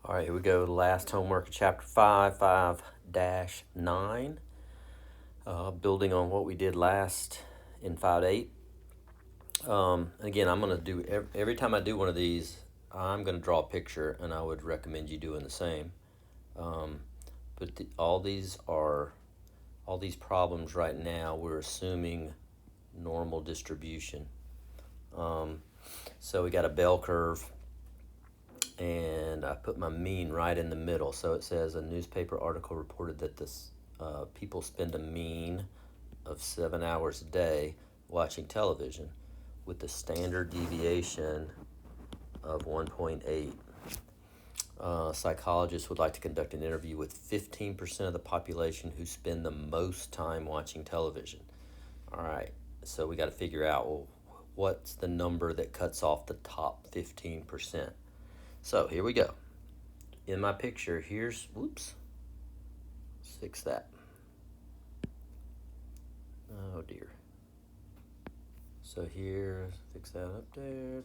All right, here we go. Last homework, chapter 5, 5-9. Building on what we did last in 5-8. Again, I'm going to do, every time I do one of these, I'm going to draw a picture, and I would recommend you doing the same. But all these problems right now, we're assuming normal distribution. So we got a bell curve, and I put my mean right in the middle. So it says a newspaper article reported that people spend a mean of 7 hours a day watching television with the standard deviation of 1.8. Psychologists would like to conduct an interview with 15% of the population who spend the most time watching television. All right, so we got to figure out, well, what's the number that cuts off the top 15%? So here we go. In my picture, here's, whoops, let's fix that. Oh dear. So here, fix that up there.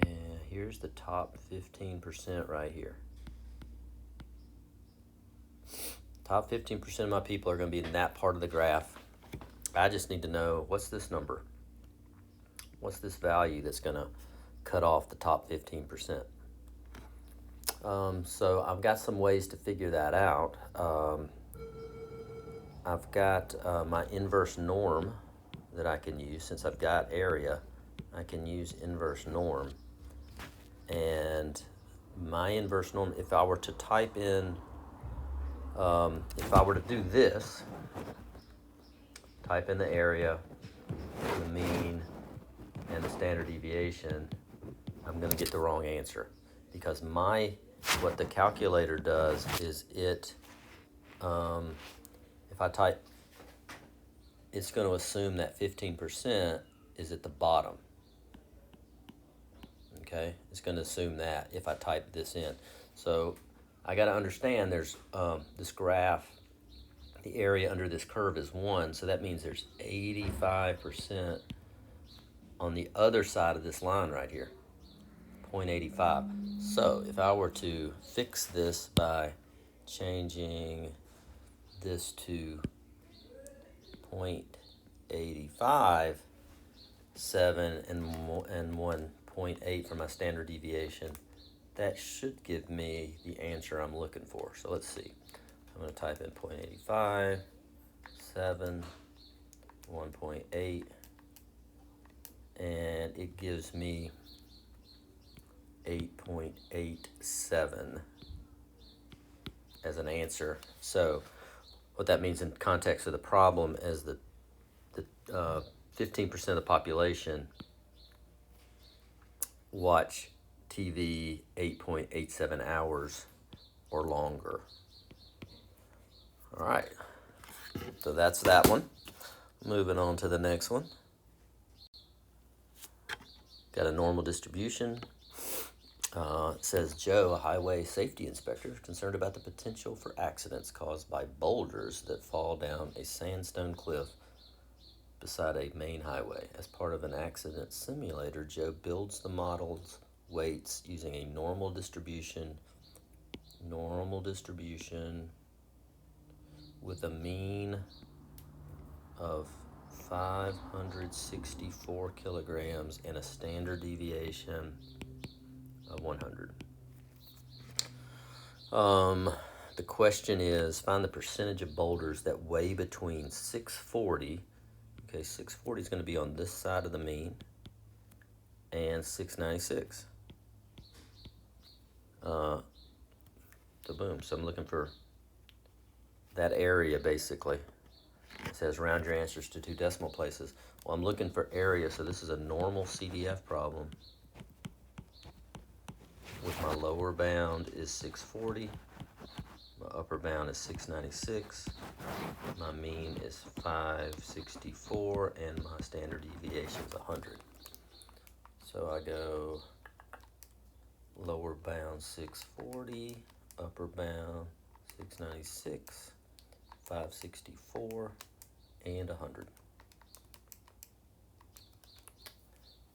And here's the top 15% right here. Top 15% of my people are going to be in that part of the graph. I just need to know, what's this number? What's this value that's going to cut off the top 15%? So I've got some ways to figure that out. I've got my inverse norm that I can use. Since I've got area, I can use inverse norm. And my inverse norm, if I were to type in, if I were to do this, type in the area, the mean, and the standard deviation, I'm going to get the wrong answer. Because what the calculator does is if I type, it's going to assume that 15% is at the bottom. Okay, it's going to assume that if I type this in. So I got to understand there's this graph, the area under this curve is 1, so that means there's 85% on the other side of this line right here, 0.85. So if I were to fix this by changing this to 0.85, 7 and 1.8 for my standard deviation, that should give me the answer I'm looking for. So let's see. I'm going to type in 0.85, 7, 1.8, and it gives me 8.87 as an answer. So what that means in context of the problem is that the 15% of the population watch TV 8.87 hours or longer. All right, so that's that one. Moving on to the next one. Got a normal distribution. It says Joe, a highway safety inspector, is concerned about the potential for accidents caused by boulders that fall down a sandstone cliff beside a main highway. As part of an accident simulator, Joe builds the model's weights using a normal distribution with a mean of 564 kilograms and a standard deviation of 100. The question is, find the percentage of boulders that weigh between 640. Okay, 640 is going to be on this side of the mean, and 696. So boom. So I'm looking for that area basically. It says round your answers to 2 decimal places. Well, I'm looking for area, so this is a normal CDF problem. With my lower bound is 640. My upper bound is 696. My mean is 564, and my standard deviation is 100. So I go lower bound 640, upper bound 696, 564, and 100.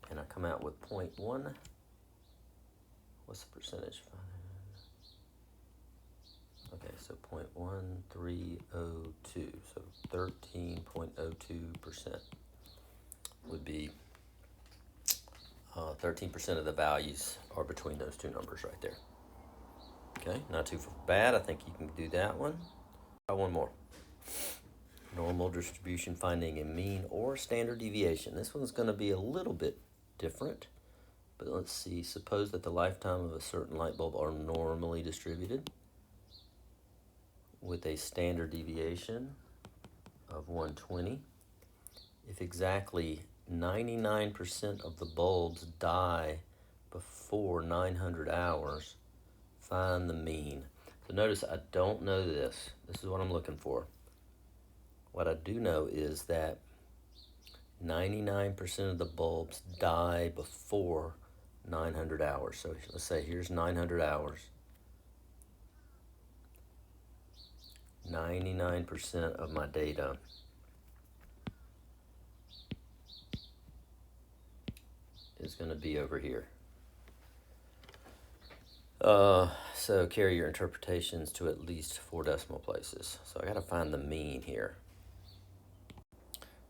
And I come out with 0.1. What's the percentage? Okay, so 0.1302, so 13.02% would be 13% of the values are between those two numbers right there. Okay, not too bad. I think you can do that one. Try one more. Normal distribution finding a mean or standard deviation. This one's going to be a little bit different, but let's see. Suppose that the lifetime of a certain light bulb are normally distributed with a standard deviation of 120. If exactly 99% of the bulbs die before 900 hours, find the mean. So notice I don't know this. This is what I'm looking for. What I do know is that 99% of the bulbs die before 900 hours. So let's say here's 900 hours. 99% of my data is going to be over here. So carry your interpretations to at least 4 decimal places. So I got to find the mean here.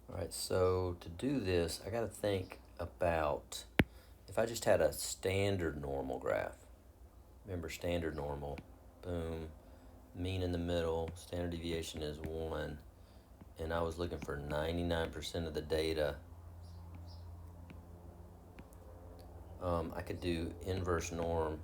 All right, so to do this, I got to think about if I just had a standard normal graph. Remember standard normal, boom, mean in the middle, standard deviation is 1, and I was looking for 99% of the data. I could do inverse norm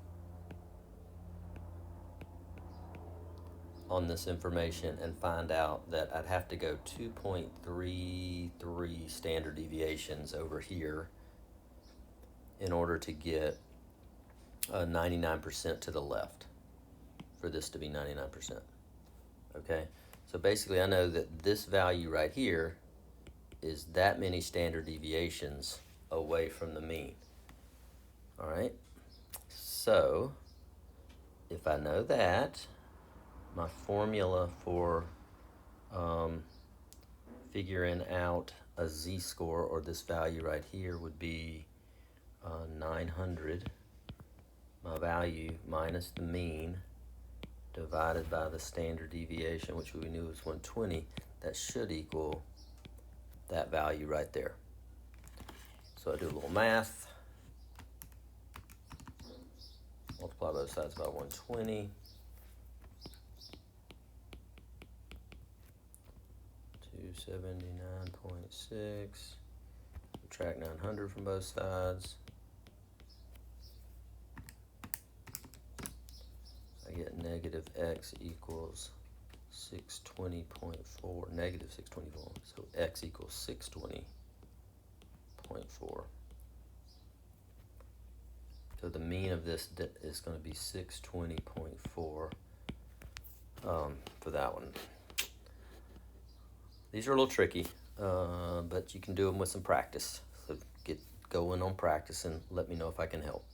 on this information and find out that I'd have to go 2.33 standard deviations over here in order to get 99% to the left for this to be 99%. Okay, so basically I know that this value right here is that many standard deviations away from the mean. All right, so if I know that, my formula for figuring out a z-score, or this value right here, would be 900, my value, minus the mean, divided by the standard deviation, which we knew was 120. That should equal that value right there. So I do a little math. Multiply both sides by 120. 279.6. Subtract 900 from both sides. I get negative x equals 620.4, negative 624. So x equals 620.4. So the mean of this is going to be 620.4 for that one. These are a little tricky, but you can do them with some practice. So get going on practice and let me know if I can help.